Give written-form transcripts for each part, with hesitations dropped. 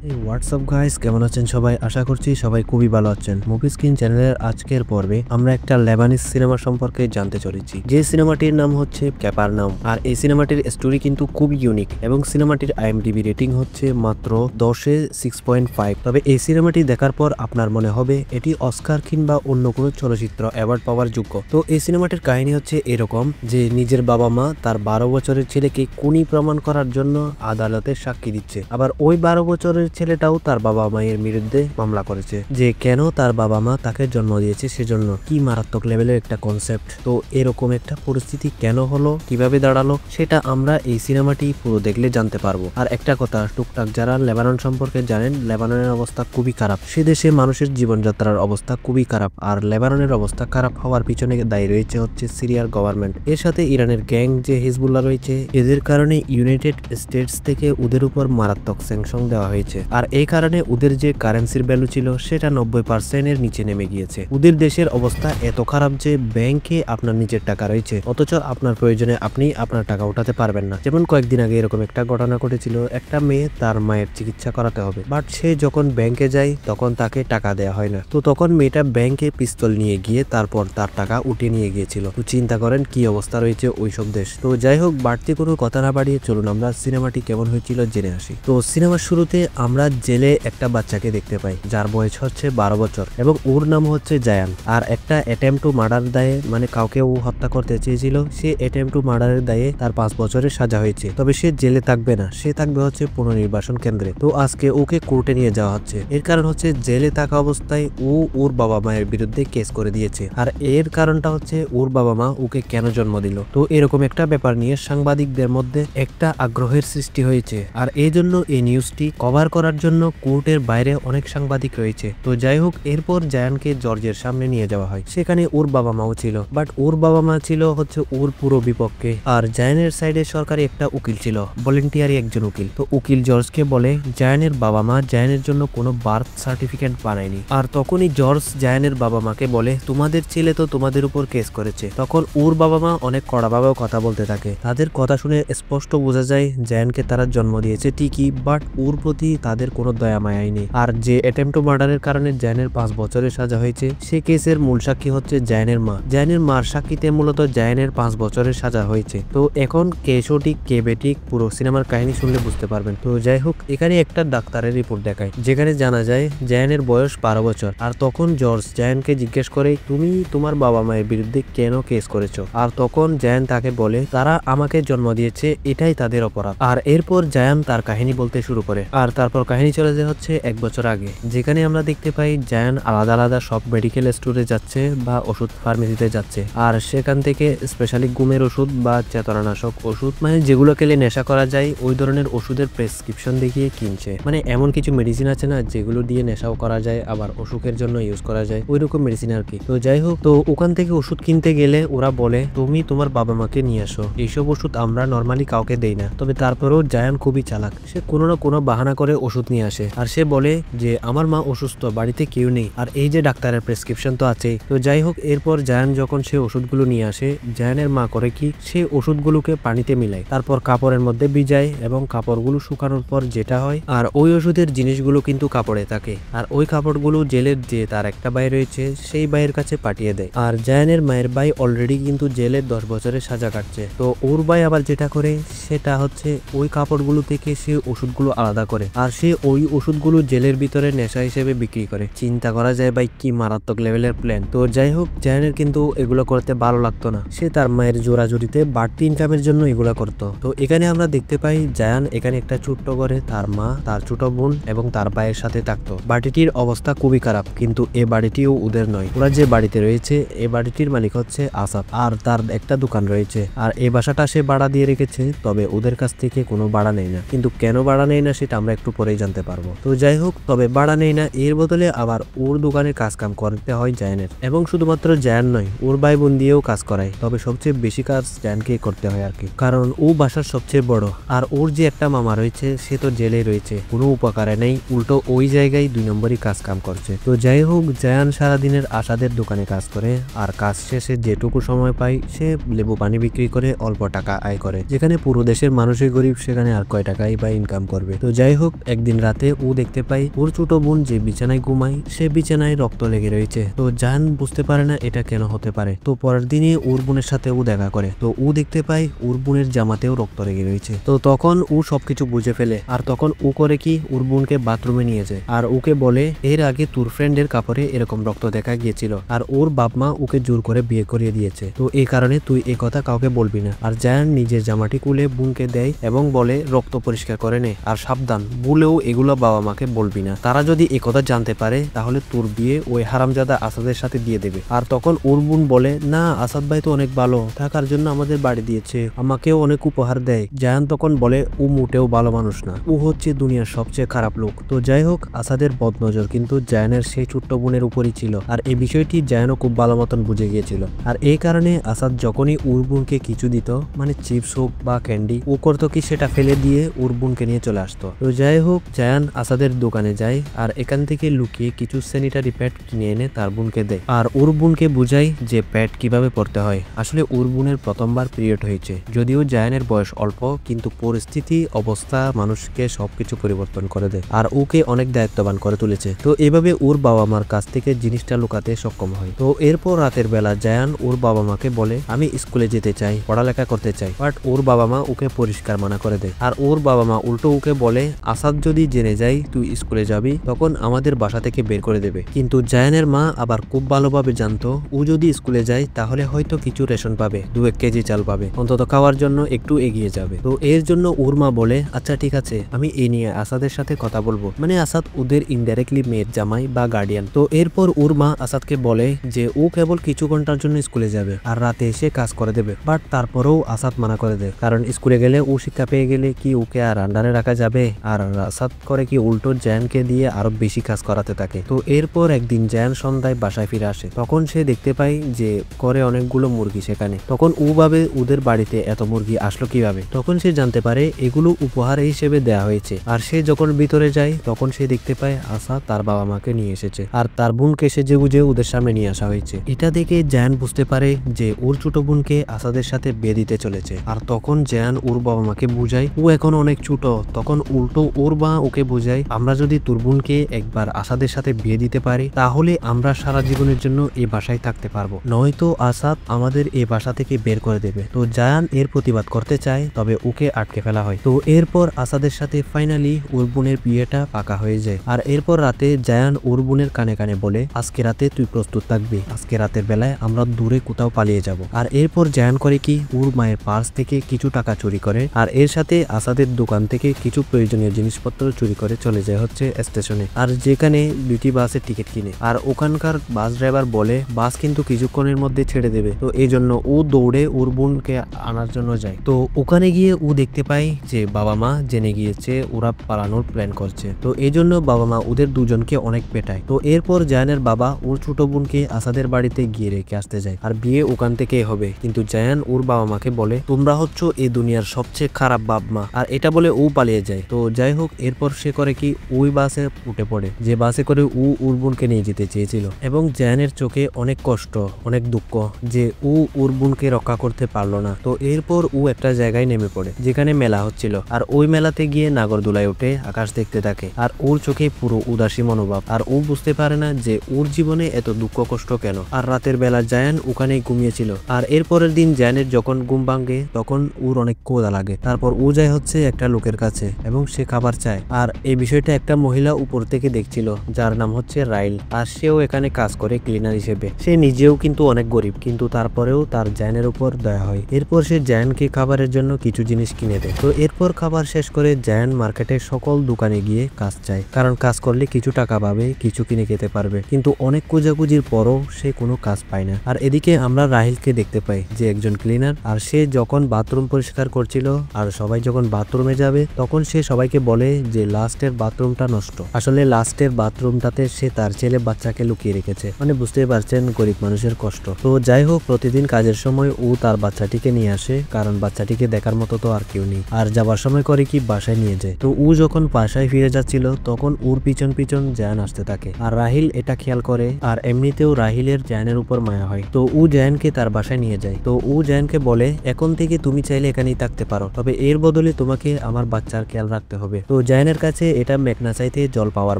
WhatsApp guys, কেমন আছেন সবাই? আশা করছি সবাই খুবই ভালো আছেন। মুভি স্ক্রিন চ্যানেলের আজকের পর্বে আমরা একটা লেবানিজ সিনেমা সম্পর্কে জানতে চলেছি, যে সিনেমাটির নাম হচ্ছে ক্যাপারনাউম। আর এই সিনেমাটির স্টোরি কিন্তু খুব ইউনিক এবং সিনেমাটির আইএমডিবি রেটিং হচ্ছে মাত্র 10-এ 6.5। তবে এই সিনেমাটি দেখার পর আপনার মনে হবে এটি অস্কার কিংবা অন্য কোনো চলচ্চিত্র অ্যাওয়ার্ড পাওয়ার যোগ্য। তো এই সিনেমাটির কাহিনী হচ্ছে এরকম যে নিজের বাবা মা তার 12 বছরের ছেলেকে খুনি প্রমাণ করার জন্য আদালতে সাক্ষী দিচ্ছে। আবার ওই 12 বছরের ছেলেটাও তার বাবা মায়ের বিরুদ্ধে মামলা করেছে যে কেন তার বাবা মা তাকে জন্ম দিয়েছে, সেজন্য। কি মারাত্মক লেভেলের একটা কনসেপ্ট! তো এরকম একটা পরিস্থিতি কেন হলো, কিভাবে দাঁড়ালো, সেটা আমরা এই সিনেমাটি পুরো দেখলে জানতে পারবো। আর একটা কথা, টুকটাক যারা লেবানন সম্পর্কে জানেন, লেবাননের অবস্থা খুবই খারাপ। সে দেশে মানুষের জীবনযাত্রার অবস্থা খুবই খারাপ। আর লেবাননের অবস্থা খারাপ হওয়ার পিছনে দায়ী রয়েছে হচ্ছে সিরিয়ার গভর্নমেন্ট, এর সাথে ইরানের গ্যাং যে হিজবুল্লাহ রয়েছে, এদের কারণে ইউনাইটেড স্টেটস থেকে ওদের উপর মারাত্মক স্যাংশন দেওয়া হয়েছে। আর এই কারণে ওদের যে কারেন্সির ভ্যালু ছিল সেটা 90% এর নিচে নেমে গিয়েছে। ওদের দেশের অবস্থা এত খারাপ যে ব্যাংকে আপনার নিজের টাকা রয়েছে, অথচ আপনার প্রয়োজনে আপনি আপনার টাকা উঠাতে পারবেন না। যেমন কয়েকদিন আগে এরকম একটা ঘটনা ঘটেছিল, একটা মেয়ে তার মায়ের চিকিৎসা করাতে হবে, বাট সে যখন ব্যাংকে যায় তখন তাকে টাকা দেওয়া হয় না। তো তখন মেয়েটা ব্যাংকে পিস্তল নিয়ে গিয়ে তারপর তার টাকা উঠে নিয়ে গিয়েছিল। তো চিন্তা করেন কি অবস্থা রয়েছে ওইসব দেশ। তো যাই হোক, বাড়তি কোনো কথা না বাড়িয়ে চলুন আমরা সিনেমাটি কেমন হয়েছিল জেনে আসি। তো সিনেমার শুরুতে আমরা জেলে একটা বাচ্চাকে দেখতে পাই যার বয়স হচ্ছে 12 বছর এবং ওর নাম হচ্ছে জায়ান। আর একটা অ্যাটেম্প টু মার্ডার দায়ে, মানে কাউকে ও হত্যা করতে চেয়েছিল, সে অ্যাটেম্প টু মার্ডারের দায়ে তার 5 বছরের সাজা হয়েছে। তবে সে জেলে থাকবে না, সে থাকবে হচ্ছে পুনর্নির্বাসন কেন্দ্রে। তো আজকে ওকে কোর্টে নিয়ে যাওয়া হচ্ছে। এর কারণ হচ্ছে জেলে থাকা অবস্থায় ও ওর বাবা মায়ের বিরুদ্ধে কেস করে দিয়েছে। আর এর কারণটা হচ্ছে ওর বাবা মা ওকে কেন জন্ম দিল। তো এরকম একটা ব্যাপার নিয়ে সাংবাদিকদের মধ্যে একটা আগ্রহের সৃষ্টি হয়েছে। আর এই জন্য এই নিউজটি কভার করার জন্য কোর্টের বাইরে অনেক সাংবাদিক রয়েছে। তো যাই হোক, এরপর জায়ানকে জর্জের সামনে নিয়ে যাওয়া হয়। সেখানে ওর বাবা মাও ছিল, বাট ওর বাবা মা ছিল হচ্ছে ওর পুরো বিপক্ষে। আর জায়ানের সাইডে সরকারি একটা উকিল ছিল, ভলেন্টিয়ারি একজন উকিল। তো উকিল জর্জকে বলে জায়ানের বাবা মা জায়ানের জন্য কোনো বার্থ সার্টিফিকেট বানায়নি। আর তখনই জর্জ জায়ানের বাবা মাকে বলে, তোমাদের ছেলে তো তোমাদের উপর কেস করেছে। তখন ওর বাবা মা অনেক কড়াভাবেও কথা বলতে থাকে। তাদের কথা শুনে স্পষ্ট বোঝা যায় জায়ানকে তারা জন্ম দিয়েছে ঠিকই, বাট ওর প্রতি তাদের কোনো দয়া মায়াই নেই। আর যে অ্যাটেম্প টু মার্ডারের কারণে জায়ানের 5 বছরের সাজা হয়েছে, সে কেসের মূল সাক্ষী হচ্ছে জায়ানের মা। জায়ানের মার সাক্ষীতে মূলত জায়ানের 5 বছরের সাজা হয়েছে। তো এখন কে সঠিক কে বেঠিক পুরো সিনেমার কাহিনী শুনলে বুঝতে পারবেন। তো যাই হোক, এখানে একটা ডাক্তারের রিপোর্ট দেখায় যেখানে জানা যায় জায়ানের বয়স 12 বছর। আর তখন জর্জ জায়ানকে জিজ্ঞেস করে, তুমি তোমার বাবা মায়ের বিরুদ্ধে কেন কেস করেছো? আর তখন জায়ান তাকে বলে, তারা আমাকে জন্ম দিয়েছে, এটাই তাদের অপরাধ। আর এরপর জায়ান তার কাহিনী বলতে শুরু করে। আর তারপর কাহিনী চলে যায় হচ্ছে 1 বছর আগে, যেখানে আমরা দেখতে পাই জায়ান আলাদা আলাদা সব মেডিকেল স্টোরে যাচ্ছে বা ওষুধ ফার্মেসিতে যাচ্ছে। আর সেখান থেকে স্পেশালি ঘুমের ওষুধ বা চেতনানাশক ওষুধ, মানে যেগুলো খেলে নেশা করা যায় ওই ধরনের ওষুধের প্রেসক্রিপশন দেখিয়ে কিনছে। মানে এমন কিছু মেডিসিন আছে না যেগুলো দিয়ে নেশাও করা যায় আবার অসুখের জন্য ইউজ করা যায়, ওই রকম মেডিসিন আর কি। তো যাই হোক, তো ওখান থেকে ওষুধ কিনতে গেলে ওরা বলে, তুমি তোমার বাবা মাকে নিয়ে আসো, এইসব ওষুধ আমরা নর্মালি কাউকে দেই না। তবে তারপরেও জায়ান খুবই চালাক, সে কোনো না কোনো বাহানা করে ওষুধ নিয়ে আসে। আর সে বলে যে আমার মা অসুস্থ, বাড়িতে কেউ নেই, আর এই যে ডাক্তারের প্রেসক্রিপশন তো আছেই। তো যাই হোক, এরপর জায়ান যখন সে ওষুধগুলো নিয়ে আসে, জায়ানের মা করে কি, সে ওষুধগুলোকে পানিতে মিলায়, তারপর কাপড়ের মধ্যে ভিজায় এবং কাপড়গুলো শুকানোর পর যেটা হয়, আর ওই ওষুধের জিনিসগুলো কিন্তু কাপড়ে থাকে। আর ওই কাপড়গুলো জেলের যে তার একটা ভাই রয়েছে সেই ভাইয়ের কাছে পাঠিয়ে দেয়। আর জায়ানের মায়ের ভাই অলরেডি কিন্তু জেলের 10 বছরের সাজা কাটছে। তো ওর ভাই আবার যেটা করে সেটা হচ্ছে ওই কাপড়গুলো থেকে সে ওষুধগুলো আলাদা করে, আর সে ওই ওষুধগুলো জেলের ভিতরে নেশা হিসেবে বিক্রি করে। চিন্তা করা যায় ভাই কি মারাত্মক লেভেলের প্ল্যান। তো যাই হোক, জায়ানের কিন্তু এগুলো করতে ভালো লাগতো না, সে তার মায়ের জোরাজুরিতে বাড়তি ইনকামের জন্য এগুলো করতো। তো এখানে আমরা দেখতে পাই জায়ান এখানে একটা ছোট্ট ঘরে তার মা, তার ছোট বোন এবং তার ভাইয়ের সাথে থাকতো। বাড়িটির অবস্থা খুবই খারাপ, কিন্তু এ বাড়িটিও ওদের নয়। ওরা যে বাড়িতে রয়েছে এ বাড়িটির মালিক হচ্ছে আসাদ, আর তার একটা দোকান রয়েছে। আর এই বাসাটা সে ভাড়া দিয়ে রেখেছে, তবে ওদের কাছ থেকে কোনো ভাড়া নেই না। কিন্তু কেন ভাড়া নেই না সেটা আমরা একটু পরেই জানতে পারবো। তো যাই হোক, তবে ভাড়া নেই না, এর বদলে আবার ওর দোকানের কাজ কাম করতে হয় জায়ানের। এবং শুধুমাত্র জায়ান নয়, ওর ভাই বোন দিয়েও কাজ করায়। তবে সবচেয়ে বেশি কাজ জায়ানকে করতে হয় আর কি, কারণ ও বাসার সবচেয়ে বড়। আর ওর যে একটা মামা রয়েছে সে তো জেলে রয়েছে, কোনো উপকারে নেই, উল্টো ওই জায়গায় 2 নম্বরই কাজ কাম করছে। তো যাই হোক, জায়ান সারাদিনের আসাদের দোকানে কাজ করে, আর কাজ শেষে যেটুকু সময় পায় সে লেবু পানি বিক্রি করে অল্প টাকা আয় করে। যেখানে পুরো দেশের মানুষই গরিব, সেখানে আর কয় টাকাই বা ইনকাম করবে। তো যাই হোক, একদিন রাতে ও দেখতে পাই ওর ছোট বোন যে বিছানায় ঘুমায় সে বিছানায় রক্ত লেগে রয়েছে। তো জায়ান বুঝতে পারে না এটা কেন হতে পারে। তো পরের দিনে ওর বোনের সাথে ও দেখা করে, তো ও দেখতে পায় ওর বোনের জামাতেও রক্ত লেগে রয়েছে। তো তখন ও সবকিছু বুঝে ফেলে, আর তখন ও করে কি ওর বোনকে বাথরুমে নিয়ে যায় আর ওকে বলে এর আগে তোর ফ্রেন্ডের কাপড়ে এরকম রক্ত দেখা গিয়েছিল আর ওর বাপ মা ওকে জোর করে বিয়ে করিয়ে দিয়েছে, তো এই কারণে তুই এই কথা কাউকে বলবি না। আর জায়ান নিজের জামাটি খুলে বোনকে দেয় এবং বলে রক্ত পরিষ্কার করে নে, আর সাবধান ভুলেও এগুলো বাবা মাকে বলবি না, তারা যদি এ কথা জানতে পারে তাহলে তোর বিয়ে ওই হারামজাদা আসাদের সাথে দিয়ে দেবে। আর তখন ওর বোন বলে না, আসাদ ভাই তো অনেক ভালো, থাকার জন্য আমাদের বাড়ি দিয়েছে, আমাকেও অনেক উপহার দেয়। জায়ান তখন বলে ও মোটেও ভালো মানুষ না, ও হচ্ছে দুনিয়ার সবচেয়ে খারাপ লোক। তো যাই হোক, আসাদের বদনজর কিন্তু জায়ানের সেই ছোট্ট বোনের উপরই ছিল, আর এই বিষয়টি জায়ানও খুব ভালো মতন বুঝে গিয়েছিল। আর এই কারণে আসাদ যখনই ওর বোনকে কিছু দিত, মানে চিপস হোক বা ক্যান্ডি, ও করতো কি সেটা ফেলে দিয়ে ওর বোনকে নিয়ে চলে আসতো। তো যাই হোক, জায়ান আসাদের দোকানে যায় আর এখান থেকে লুকিয়ে কিছু স্যানিটারি প্যাড কিনে এনে তার বোনকে দেয় আর ওর বোনকে বুঝায় যে প্যাড কিভাবে পড়তে হয়। আসলে ওর বোনের প্রথমবার পিরিয়ড হয়েছে, যদিও জায়ানের বয়স অল্প, কিন্তু পরিস্থিতি অবস্থা মানুষকে সবকিছু পরিবর্তন করে দেয় আর ওকে অনেক দায়িত্ববান করে তুলেছে। তো এভাবে ওর বাবা মার কাছ থেকে জিনিসটা লুকাতে সক্ষম হয়। তো এরপর রাতের বেলা জায়ান ওর বাবা মাকে বলে আমি স্কুলে যেতে চাই, পড়ালেখা করতে চাই, বাট ওর বাবা মা ওকে পরিষ্কার মানা করে দেয়। আর ওর বাবা মা উল্টো ওকে বলে আসাদ যদি জেনে যায় তুই স্কুলে যাবি তখন আমাদের বাসা থেকে বের করে দেবে। কিন্তু জায়ানের মা আবার খুব ভালোভাবে জানতো ও যদি স্কুলে যায় তাহলে হয়তো কিছু রেশন পাবে, 2-1 কেজি চাল পাবে, অন্তত খাওয়ার জন্য একটু এগিয়ে যাবে। তো এর জন্য ওর মা বলে আচ্ছা ঠিক আছে, আমি এই নিয়ে আসাদের সাথে কথা বলবো, মানে আসাদ ওদের ইনডাইরেক্টলি মেয়ের জামাই বা গার্ডিয়ান। তো এরপর ওর মা আসাদকে বলে যে ও কেবল কিছু ঘন্টার জন্য স্কুলে যাবে আর রাতে এসে কাজ করে দেবে, বাট তারপরেও আসাদ মানা করে দেয়, কারণ স্কুলে গেলে ও শিক্ষা পেয়ে গেলে কি ওকে আর আন্ডারে রাখা যাবে। আর আসাদ করে কি উল্টো জায়ানকে দিয়ে আরো বেশি কাজ করাতে থাকে। তো এরপর একদিন জায়ান সন্ধ্যায় বাসায় ফিরে আসে, তখন সে দেখতে পায় যে করে অনেকগুলো মুরগি সেখানে। তখন ও ভাবে ওদের বাড়িতে এত মুরগি আসলো কিভাবে। তখন সে জানতে পারে এগুলো উপহার হিসেবে দেয়া হয়েছে। আর সে যখন ভিতরে যায় তখন সে দেখতে পায় আসাদ তার বাবা মাকে নিয়ে এসেছে আর তার বোনকে সেজে গুজে ওদের সামনে নিয়ে আসা হয়েছে। এটা দেখে জায়ান বুঝতে পারে যে ওর ছোট বোনকে আসাদের সাথে বিয়ে দিতে চলেছে। আর তখন জায়ান ওর বাবা মাকে বুঝায় ও এখন অনেক ছোট। তখন উল্টো ওর মা ওকে বুঝায় আমরা যদি তোর বোনকে একবার আসাদের সাথে বিয়ে দিতে পারি তাহলে আমরা সারা জীবনের জন্য এই বাসায় থাকতে পারবো, নয়তো আসাদ আমাদের এই বাসা থেকে বের করে দেবে। তো জায়ান এর প্রতিবাদ করতে চায়, তবে ওকে আটকে ফেলা হয়। তো এরপর আসাদের সাথে ফাইনালি ওর বোনের বিয়েটা পাকা হয়ে যায়। আর এরপর রাতে জায়ান ওর বোনের কানে কানে বলে আজকে রাতে তুই প্রস্তুত থাকবি, আজকে রাতের বেলায় আমরা দূরে কোথাও পালিয়ে যাব। আর এরপর জায়ান করে কি ওর মায়ের পার্স থেকে কিছু টাকা চুরি করে আর এর সাথে আসাদের দোকান থেকে কিছু প্রয়োজনীয় জিনিসপত্র চুরি করে চলে যায় হচ্ছে স্টেশনে, আর যেখানে দুটি বাসের টিকিট কিনে। আর ওখানকার বাস ড্রাইভার বলে বাস কিন্তু কিছুক্ষণের মধ্যে ছেড়ে দেবে, তো এই জন্য ও দৌড়ে ওর বোনকে আনার জন্য যায়। তো ওখানে গিয়ে ও দেখতে পায় যে বাবা মা জেনে গিয়েছে ওরা পালানোর প্ল্যান করছে, তো এই জন্য বাবা মা ওদের দুজনকে অনেক পেটায়। তো এরপর জায়ানের বাবা ওর ছোট বোনকে আসাদের বাড়িতে গিয়ে রেখে আসতে যায় আর বিয়ে ওখান থেকেই হবে। কিন্তু জায়ান ওর বাবা মাকে বলে তোমরা হচ্ছ এই দুনিয়ার সবচেয়ে খারাপ বাপ মা, আর এটা বলে ও পালিয়ে যায়। তো যাই হোক, এরপর সে করে কি ওই বাসে উঠে পড়ে যে বাসে করে ও ওর বোনকে নিয়ে যেতে চেয়েছিল, এবং জায়ানের চোখে অনেক কষ্ট অনেক দুঃখ যে ও ওর বোনকে রক্ষা করতে পারলো না। তো এরপর ও একটা জায়গায় নেমে পড়ে যেখানে মেলা হচ্ছিল, আর ওই মেলাতে গিয়ে নাগরদোলায় উঠে আকাশ দেখতে থাকে আর ওর চোখে পুরো উদাসী মনোভাব, আর ও বুঝতে পারে না যে ওর জীবনে এত দুঃখ কষ্ট কেন। আর রাতের বেলা জায়ান ওখানেই ঘুমিয়েছিল, আর এরপরের দিন জায়ানের যখন ঘুম ভাঙে তখন ওর অনেক ক্ষুধা লাগে। তারপর ও যায় হচ্ছে একটা লোকের কাছে এবং সে খাবার চায়, আর এই বিষয়টা একটা মহিলা উপর থেকে দেখছিল যার নাম হচ্ছে রাইল, আর সেও এখানে কাজ করে ক্লিনার হিসেবে। সে নিজেও কিন্তু অনেক গরিব, কিন্তু তারপরেও তার জায়ানের উপর দয়া হয়। এরপর সে জায়ানকে খাবারের জন্য কিছু জিনিস কিনে দেয়। তো এরপর খাবার শেষ করে জায়ান মার্কেটে সকল দোকানে গিয়ে কাজ চায়, কারণ কাজ করলে কিছু টাকা পাবে, কিছু কিনে খেতে পারবে। কিন্তু অনেক খোঁজাখুঁজির পরও সে কোনো কাজ পায় না। আর এদিকে আমরা রাহিলকে দেখতে পাই যে একজন ক্লিনার, আর সে যখন বাথরুম পরিষ্কার করছিল আর সবাই যখন বাথরুমে যাবে তখন সে সবাইকে বলে যে লাস্টের বাথরুমটা নষ্ট। আসলে লাস্টের বাথরুমটাতে সে তার ছেলে বাচ্চাকে লুকিয়ে রেখেছে, মানে বুঝতেই পারছেন গরিব মানুষের কষ্ট। তো যাই হোক, প্রতিদিন কাজের সময় ও তার বাচ্চাটিকে নিয়ে আসে, কারণ বাচ্চাটিকে দেখার মতো তো আর কেউ নেই। আর যাবার সময় করে কি বাসায় নিয়ে যায়। তো ও যখন বাসায় ফিরে যাচ্ছিল তখন ওর পিছন পিছন জায়ান আসতে থাকে, আর রাহিল এটা খেয়াল করে, আর এমনিতেও রাহিলের জায়ানের উপর মায়া হয়। তো ও জায়ানকে তার বাসায় নিয়ে যায়। তো ও জায়ানকে বলে এখন থেকে তুমি চাইলে এখানেই থাকতে পারো, তবে এর বদলে তোমাকে আমার বাচ্চার খেয়াল রাখতে হবে। তো জায়ানের কাছে এটা মেঘনা চাইতে জল পাওয়ার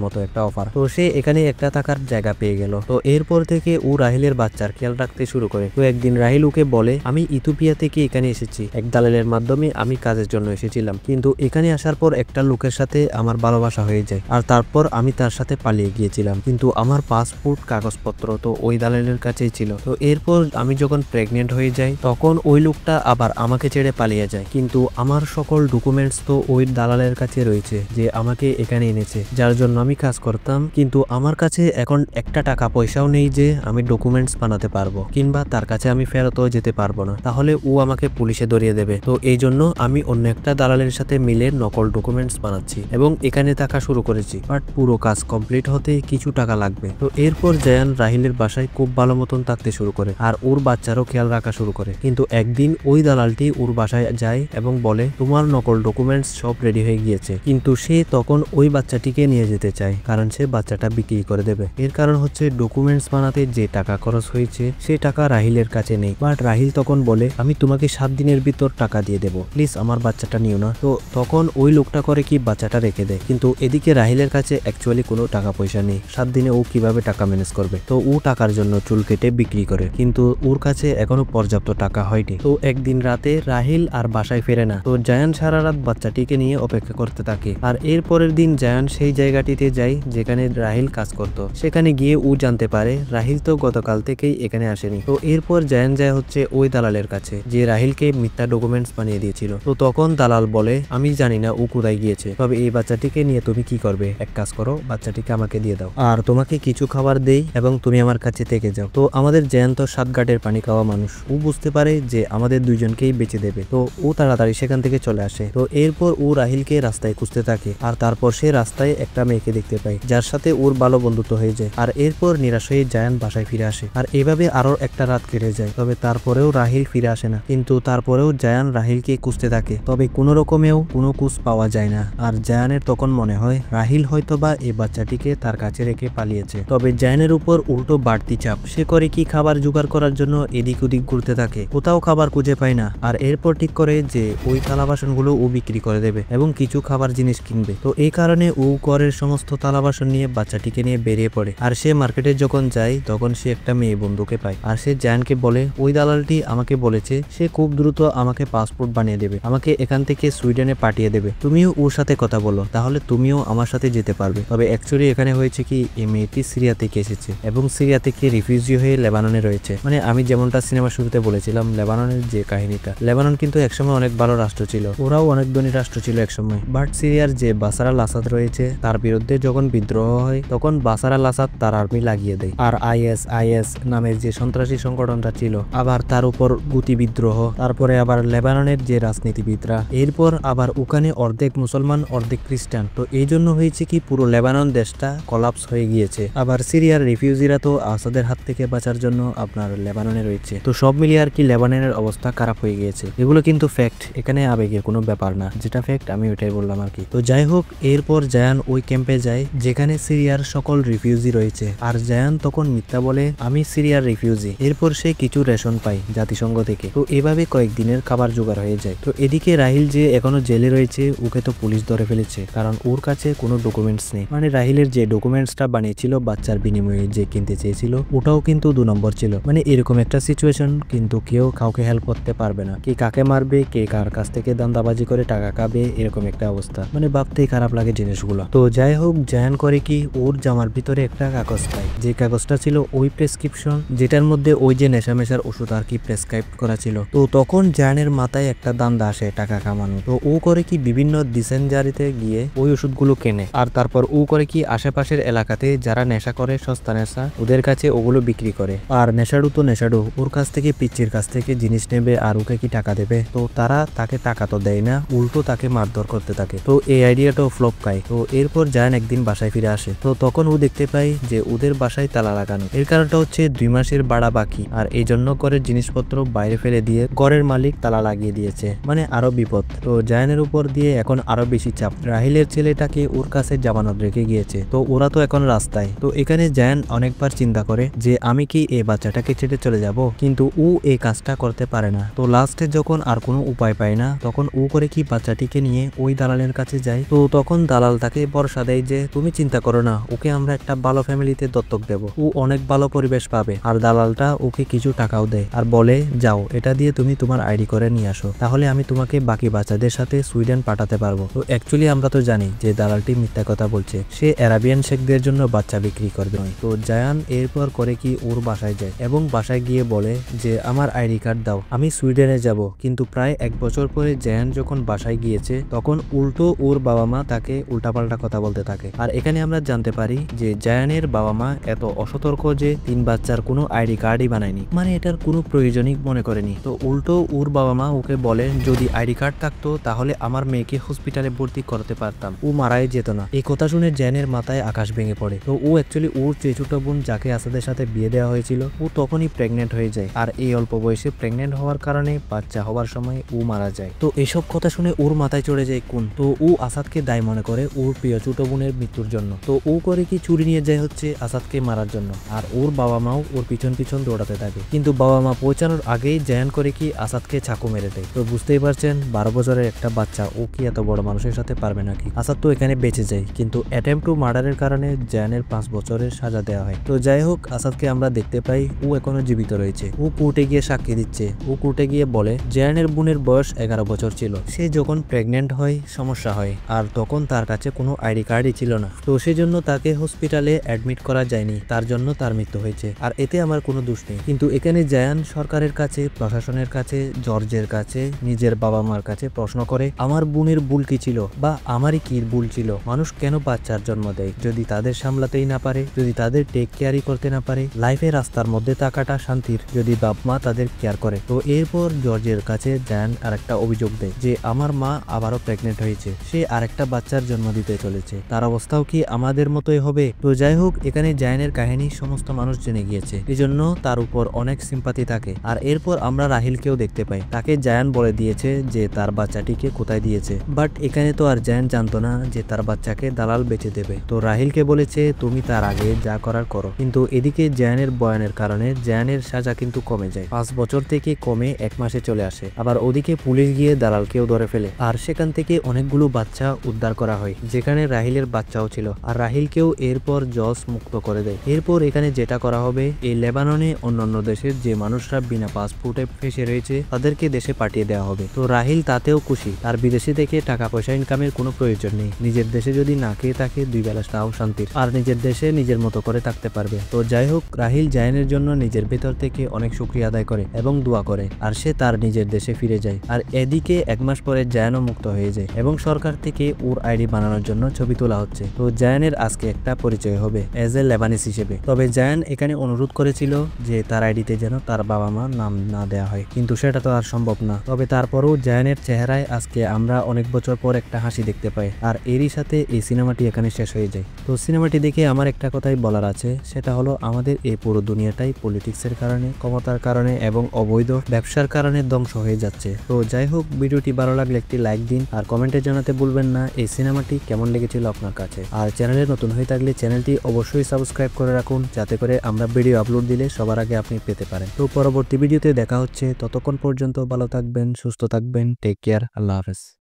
মতো একটা অফার। তো সে এখানে একটা থাকার জায়গা পেয়ে গেল। তো এরপর থেকে ও রাহিলের বাচ্চার খেয়াল রাখতে শুরু করে। তো একদিন রাহিল ওকে বলে, আমি ইথিওপিয়া থেকে এখানে এসেছি, এক দালালের মাধ্যমে আমি কাজের জন্য এসেছিলাম, কিন্তু এখানে আসার পর একটা লোকের সাথে আমার ভালোবাসা হয়ে যায়, আর তারপর আমি তার সাথে পালিয়ে গিয়েছিলাম, কিন্তু আমার পাসপোর্ট কাগজপত্র তো ওই দালালের কাছেই ছিল। তো এরপর আমি যখন প্রেগনেন্ট হয়ে যাই তখন ওই লোকটা আবার আমাকে ছেড়ে পালিয়ে যায়, কিন্তু আমার সকল ডকুমেন্টস তো ওই দালালের কাছে রয়েছে যে আমাকে এখানে এনেছে, যার জন্য আমি কাজ করতাম। কিন্তু আমার কাছে এখন একটা টাকা পয়সাও নেই যে আমি ডকুমেন্টস বানাতে পারবো, কিংবা তার কাছে আমি ফেরতও যেতে পারবো না, তাহলে ও আমাকে পুলিশে ধরিয়ে দেবে। তো এই জন্য আমি অন্য একটা দালালের সাথে মিলে নকল ডকুমেন্টস বানাচ্ছি এবং এখানে থাকা শুরু করেছি, বাট পুরো কাজ কমপ্লিট হতে কিছু টাকা লাগবে। তো এরপর জায়ান রাহিলের বাসায় খুব ভালো মতন থাকতে শুরু করে আর ওর বাচ্চারও খেয়াল রাখা শুরু করে। কিন্তু একদিন ওই দালালটি ওর বাসায় যায় এবং বলে, তোমার নকল ডকুমেন্টস সব রেডি হয়ে গিয়েছে। কিন্তু সে তখন ওই বাচ্চাটিকে নিয়ে যেতে চায়, কারণ সে বাচ্চাটা বিক্রি করে দেবে। এর কারণ হচ্ছে ডকুমেন্টস বানাতে যে টাকা খরচ হয়েছে সে টাকা রাহিলের কাছে নেই। বাট রাহিল তখন বলে, আমি তোমাকে 7 দিনের ভিতর টাকা দিয়ে দেবো, প্লিজ আমার বাচ্চাটা নিও না। তো তখন ওই লোকটা করে কি বাচ্চাটা রেখে দেয়, কিন্তু এদিকে রাহিলের কাছে অ্যাকচুয়ালি কোনো টাকা পয়সা নেই। 7 দিনে ও কিভাবে টাকা ম্যানেজ করবে? তো ও টাকার জন্য চুল কেটে বিক্রি করে, কিন্তু ওর কাছে এখনো পর্যাপ্ত টাকা হয়নি। তো একদিন রাতে রাহিল আর বাসায় ফেরে না। তো জায়ান সারা রাত বাচ্চাটিকে নিয়ে অপেক্ষা করতে থাকে। আর এর পরের দিন জায়ান সেই জায়গাটিতে যায় যেখানে রাহিল কাজ করত। সেখানে গিয়ে ও জানতে পারে রাহিল তো গতকাল থেকেই এখানে আসেনি। তো এরপর জায়ান যায় হচ্ছে ওই দালালের কাছে যে রাহিলকে মিথ্যা ডকুমেন্টস বানিয়ে দিয়েছিল। তো তখন দালাল বলে, আমি জানি না ও কোথায় গিয়েছে, তবে এই বাচ্চাটিকে নিয়ে তুমি কি করবে? এক কাজ করো, বাচ্চাটিকে আমাকে দিয়ে দাও, আর তোমাকে কিছু খাবার দেই এবং তুমি আমার কাছে থেকে যাও। তো আমাদের জায়ান তো 7 ঘাটের পানি খাওয়া মানুষ, ও বুঝতে পারে যে আমাদের দুইজনকেই বেঁচে দেবে। তো ও তাড়াতাড়ি সেখান থেকে চলে আসে। তো এরপর ও রাহিলকে রাস্তায় খুঁজতে থাকে, আর তারপর সে রাস্তায় একটা মেয়েকে দেখতে পায় যার সাথে ওর ভালো বন্ধুত্ব হয়ে যায়। আর এরপর নিরাশ হয়ে জায়ান বাসায় ফিরে আসে। আর এভাবে আরো একটা রাত কেটে যায়, তবে তারপরেও রাহিল ফিরে আসে না। কিন্তু তারপরেও জায়ান রাহিলকে খুঁজতে থাকে, তবে কোনো রকমেও কোনো খোঁজ পাওয়া যায় না। আর জায়ানের তখন মনে হয় রাহিল হয়তোবা এই বাচ্চাটিকে তার কাছে রেখে পালিয়েছে। তবে জায়ানের উপর উল্টো বাড়তি চাপ। সে করে কি খাবার জোগাড় করার জন্য এদিক ওদিক ঘুরতে থাকে, কোথাও খাবার খুঁজে পায় না। আর এরপর ঠিক করে যে ওই থালা বাসনগুলো ও বিক্রি করে দেবে এবং কিছু খাবার জিনিস কিনবে। তো এই কারণে ও ঘরের সমস্ত থালা বাসন নিয়ে বাচ্চাটিকে নিয়ে বেরিয়ে পড়ে। আর সে মার্কেটে যখন যায় তখন সে একটা মেয়ে বন্ধুকে পায়। আর সে জায়ানকে বলে, ওই দালালটি আমাকে বলেছে সে খুব দ্রুত আমাকে পাসপোর্ট বানিয়ে দেবে, আমাকে এখান থেকে সুইডেনে পাঠিয়ে দেবে, তুমিও ওর সাথে কথা বলো, তাহলে তুমিও আমার সাথে যেতে পারবে। তবে অ্যাকচুয়ালি এখানে হয়েছে কি, এই মেয়েটি সিরিয়া থেকে এসেছে এবং সিরিয়া থেকে রিফিউজি হয়ে লেবাননে রয়েছে। মানে আমি যেমনটা সিনেমা শুরুতে বলেছিলাম, লেবাননের যে কাহিনীটা, লেবানন কিন্তু একসময় অনেক ভালো রাষ্ট্র ছিল, ওরাও অনেক ধনী রাষ্ট্র ছিল একসময়। বাট সিরিয়ার যে বাসার আল আসাদ রয়েছে তার বিরুদ্ধে যখন বিদ্রোহ হয় তখন বাসার আল আসাদ তার আর্মি লাগিয়ে দেয়। আর আইএস নামের যে সন্ত্রাসী সংগঠনটা ছিল, আবার তার উপর গুতি বিদ্রোহ, তারপরে আবার লেবাননের যে রাজনীতিবিদরা, এরপর আবার ওখানে অর্ধেক মুসলমান অর্ধেক খ্রিস্টান। তো এই জন্য হয়েছে কি, পুরো লেবানন দেশটা কলাপস হয়ে গিয়েছে। আবার সিরিয়ার রিফিউজিরা তো আসাদের হাত থেকে বাঁচার জন্য আপনার লেবাননে রয়েছে। তো সব মিলিয়ে আর কি লেবাননের অবস্থা খারাপ হয়ে গিয়েছে। এগুলো কিন্তু ফ্যাক্ট, এখানে আবেগের কোনো ব্যাপার না, যেটা ফ্যাক্ট আমি ওইটাই বললাম আর কি। তো যাই হোক, এরপর জায়ান ওই ক্যাম্পে যায় যেখানে সিরিয়ার সকল রিফিউজি রয়েছে। আর জায়ান তখন মিথ্যা বলে, আমি সিরিয়ার রিফিউজি। এরপর সে কিছু রেশন পায় জাতিসংঘ থেকে। তো এভাবে কয়েকদিনের খাবার জোগাড় হয়ে যায়। তো এদিকে রাহিল যে এখনো জেলে রয়েছে, ওকে তো পুলিশ ধরে ফেলেছে, কারণ ওর কাছে কোনো ডকুমেন্টস নেই। মানে রাহিলের যে ডকুমেন্টসটা বানিয়েছিল বাচ্চার বিনিময়ে যে কিনতে চেয়েছিল, ওটাও কিন্তু 2 নম্বর ছিল। মানে এরকম একটা সিচুয়েশন, কিন্তু কেউ কাউকে হেল্প করতে পারবে না, কে কাকে মারবে, কে কার কাছ থেকে দান্দাবাজি করে টাকা খাবে, এরকম একটা অবস্থা। মানে ভাবতেই খারাপ লাগে জিনিসগুলো। তো যাই হোক, জায়ান করে কি, ওর জামার ভিতরে একটা কাগজ পায়, যে কাগজটা ছিল ওই প্রেসক্রিপশন যেটার মধ্যে ওই যে নেশামেশার ওষুধ আর কি প্রেসক্রাইব করা ছিল। তো তখন জায়ানের মাথায় একটা দান্দা আসে টাকা কামানো। তো ও করে কি, বিভিন্ন ডিসেঞ্জারিতে গিয়ে ওই ওষুধগুলো কেনে। আর তারপর ও করে কি, আশেপাশের এলাকাতে যারা নেশা করে, সস্তা নেশা, ওদের কাছে ওগুলো বিক্রি করে। আর নেশাড়ু তো নেশাড়ু, ওর কাছ থেকে পিচ্চির কাছ থেকে জিনিস নেবে আর ওকে কি টাকা দেবে? তো তারা তাকে টাকা তো দেয় না, উল্টো তাকে মারধর করতে থাকে। তো এই আইডিয়াটাও ফ্লপ খায়। তো এরপর জায়ান একদিন বাসায় ফিরে আসে। তো তখন ও দেখতে পায় যে ওদের বাসায় তালা লাগানো। এর কারণটা হচ্ছে 2 মাসের ভাড়া বাকি, আর এই জন্য ঘরের জিনিসপত্র বাইরে ফেলে দিয়ে ঘরের মালিক তালা লাগিয়ে দিয়েছে। মানে আরো বিপদ। তো জায়ানের উপর দিয়ে এখন আরো বেশি চাপ, রাহিলের ছেলেটাকে ওর কাছে জামানত রেখে গিয়েছে। তো ওরা তো এখন রাস্তায়। তো এখানে জায়ান অনেকবার চিন্তা করে যে আমি কি এই বাচ্চাটাকে ছেড়ে চলে যাব, কিন্তু ও এই কাজটা করতে পারে না। তো লাস্টে যখন আর কোনো উপায় পায় না, তখন ও করে কি, বাচ্চাটিকে নিয়ে ওই দালালের কাছে কাছে যায়, তো তখন দালাল তাকে ভরসা দেয় যে তুমি চিন্তা করো না, ওকে আমরা একটা ভালো ফ্যামিলিতে দত্তক দেব, ও অনেক ভালো পরিবেশ পাবে। আর দালালটা ওকে কিছু টাকাও দেয় আর বলে যাও এটা দিয়ে তুমি তোমার আইডি করে নিয়ে আসো, তাহলে আমি তোমাকে বাকি বাচ্চাদের সাথে সুইডেন পাঠাতে পারবো। তো অ্যাকচুয়ালি আমরা তো জানি যে দালালটি মিথ্যা কথা বলছে, সে আরাবিয়ান শেখদের জন্য বাচ্চা বিক্রি করবে। তো জায়ান এরপর করে কি ওর বাসায় যায় এবং বাসায় গিয়ে বলে যে আমার আইডি কার্ড দাও, আমি সুইডেনে যাব। কিন্তু প্রায় 1 বছর পরে জায়ান যখন বাসায় গিয়েছে তখন উল্টো ওর বাবা মা তাকে উল্টাপাল্টা কথা বলতে থাকে। আর এখানে আমরা জানতে পারি যে জায়ানের বাবা মা এত অসতর্ক যে 3 বাচ্চার কোনো আইডি কার্ডই বানায়নি, মানে এটার কোনো প্রয়োজনই মনে করেনি। তো উল্টো ওর বাবা মা ওকে বলে যদি আইডি কার্ড থাকতো তাহলে আমার মেয়েকে হসপিটালে ভর্তি করতে পারতাম, ও মারাই যেত না। এই কথা শুনে জায়ানের মাথায় আকাশ ভেঙে পড়ে। তো ও অ্যাকচুয়ালি ওর চেচুটো বোন যাকে আসাদের সাথে বিয়ে দেওয়া হয়েছিল ও তখনই প্রেগনেন্ট হয়ে যায়, আর এই অল্প বয়সে প্রেগনেন্ট হওয়ার কারণে বাচ্চা হওয়ার সময় ও মারা যায়। তো এসব কথা শুনে ওর মাথায় চড়ে যায় কোন, তো ও আসাদকে দায় মনে করে ওর প্রিয় ছোট বোনের মৃত্যুর জন্য। তো ও করে কি চুরি নিয়ে যায় হচ্ছে আসাদকে মারার জন্য, আর ওর বাবা মাও ওর পিছন পিছন দৌড়াতে থাকে। কিন্তু বাবা মা পৌঁছানোর আগেই জায়ান করে কি আসাদকে চাকু মেরে দেয়। তো বুঝতেই পারছেন 12 বছরের একটা বাচ্চা ও কি এত বড় মানুষের সাথে পারবে নাকি। আসাদ তো এখানে বেঁচে যায়, কিন্তু অ্যাটেম্প টু মার্ডারের কারণে জায়ানের 5 বছরের সাজা দেওয়া হয়। তো যাই হোক আসাদকে আমরা দেখতে পাই ও এখনো জীবিত রয়েছে। ও কোর্টে গিয়ে সাক্ষী দিচ্ছে। ও কোর্টে গিয়ে বলে জায়ানের বোনের বয়স 11 বছর ছিল, সে যখন প্রেগনেন্ট হয় সমস্যা হয়, আর তখন তার কাছে কোনো আইডি কার্ডই ছিল না। তো সেজন্য তাকে হসপিটালে অ্যাডমিট করা যায়নি, তার জন্য তার মৃত্যু হয়েছে। আর এতে আমার কোনো দোষ নেই। কিন্তু এখানে জায়ান সরকারের কাছে, প্রশাসনের কাছে, জর্জের কাছে, নিজের বাবা মার কাছে প্রশ্ন করে আমার বোনের ভুল কি ছিল, বা আমারই কি ভুল ছিল। মানুষ কেন বাচ্চার জন্ম দেয় যদি তাদের সামলাতেই না পারে, যদি তাদের টেক কেয়ারই করতে না পারে। লাইফে রাস্তার মধ্যে থাকাটা শান্তির যদি বাপ মা তাদের কেয়ার করে। তো এরপর জর্জের কাছে জায়ান আরেকটা অভিযোগ দেয় যে আমার মা আবারও প্রেগনেন্ট হয়েছে, সে আরেকটা বাচ্চার জন্ম দিতে চলেছে, তার অবস্থাও কি আমাদের মতোই হবে। তো যাই হোক এখানে জায়ানের কাহিনী সমস্ত মানুষ জেনে গিয়েছে, এজন্য তার উপর অনেক সিম্পাথি থাকে। আর এরপর আমরা রাহিলকেও দেখতে পাই, তাকে জায়ান বলে দিয়েছে যে তার বাচ্চাটিকে কোথায় দিয়েছে, বাট এখানে তো আর জায়ান জানতো না যে তার বাচ্চাকে দালাল বেচে দেবে। তো রাহিলকে বলেছে তুমি তার আগে যা করার করো। কিন্তু এদিকে জায়ানের বয়ানের কারণে জায়ানের সাজা কিন্তু কমে যায়, 5 বছর থেকে কমে 1 মাসে চলে আসে। আবার ওদিকে পুলিশ গিয়ে দালালকেও ধরে ফেলে, আর সেখান থেকে অনেকগুলো বাচ্চা উদ্ধার করা হয়, যেখানে রাহিলের বাচ্চাও ছিল। আর রাহিলকেও এরপর জজ মুক্ত করে দেয়। এরপর এখানে যেটা করা হবে, এই লেবাননে অন্যান্য দেশের যে মানুষরা বিনা পাসপোর্টে ফেসে রয়েছে তাদেরকে দেশে পাঠিয়ে দেওয়া হবে। তো রাহিল তাতেও খুশি, তার বিদেশে থেকে টাকা পয়সা ইনকামের কোনো প্রয়োজন নেই। নিজের দেশে যদি না খেয়ে থাকে 2 বেলা তাও শান্তির, আর নিজের দেশে নিজের মতো করে থাকতে পারবে। তো যাই হোক রাহিল জায়ানের জন্য নিজের ভেতর থেকে অনেক শুকরিয়া আদায় করে এবং দোয়া করে, আর সে তার নিজের দেশে ফিরে যায়। আর এদিকে 1 মাস পরে জায়ানও মুক্ত হয়ে যায় এবং সরকার থেকে ওর আইডি বানানোর জন্য ছবি তোলা হচ্ছে। তো জায়ানের আজকে একটা পরিচয় হবে এজ এ লেবানিস হিসেবে। তবে জায়ান এখানে অনুরোধ করেছিল যে তার আইডিতে যেন তার বাবা মা নাম না দেওয়া হয়, কিন্তু সেটা তো আর সম্ভব না। তবে তারপরেও জায়ানের চেহারায় আজকে আমরা অনেক বছর পর একটা হাসি দেখতে পাই, আর এরই সাথে এই সিনেমাটি এখানে শেষ হয়ে যায়। তো সিনেমাটি দেখে আমার একটা কথাই বলার আছে, সেটা হলো আমাদের এই পুরো দুনিয়াটাই পলিটিক্সের কারণে, ক্ষমতার কারণে এবং অবৈধ ব্যবসার কারণে ধ্বংস হয়ে যাচ্ছে। তো যাই হোক ভিডিওটি ভালো লাগলে একটি লাইক দিন, আর কমেন্টে জানাতে ভুলবেন না এই সিনেমাটি কেমন লেগেছিল আপনার কাছে। আর চ্যানেলে নতুন হয়ে থাকলে চ্যানেলটি অবশ্যই সাবস্ক্রাইব করে রাখুন, যাতে করে আমরা ভিডিও আপলোড দিলে সবার আগে আপনি পেতে পারেন। তো পরবর্তী ভিডিওতে দেখা হচ্ছে, ততক্ষণ পর্যন্ত ভালো থাকবেন, সুস্থ থাকবেন, টেক কেয়ার, আল্লাহ হাফেজ।